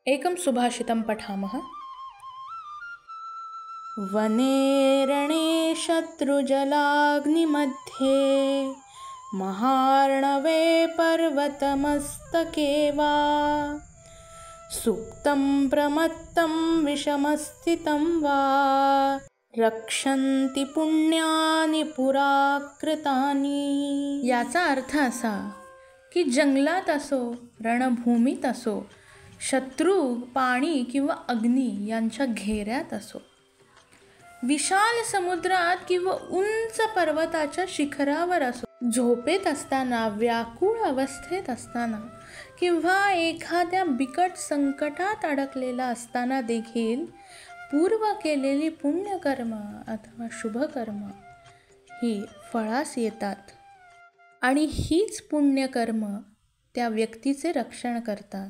एकं सुभाषितं पठामः। वने रणे शत्रुजलाग्निमध्ये महार्णवे पर्वतमस्तके वा सुप्तं प्रमत्तं विषमस्थितं वा रक्षन्ति पुण्यानि पुराकृतानि। याचा अर्थ असा की जंगलात असो, रणभूमीत असो, शत्रू पाणी किंवा अग्नी यांच्या घेऱ्यात असो, विशाल समुद्रात किंवा उंच पर्वताच्या शिखरावर असो, झोपेत असताना, व्याकुळ अवस्थेत असताना किंवा एखाद्या बिकट संकटात अडकलेला असताना देखील पूर्व केलेली पुण्यकर्म अथवा शुभकर्म ही फळास येतात आणि हीच पुण्यकर्म त्या व्यक्तीचे रक्षण करतात।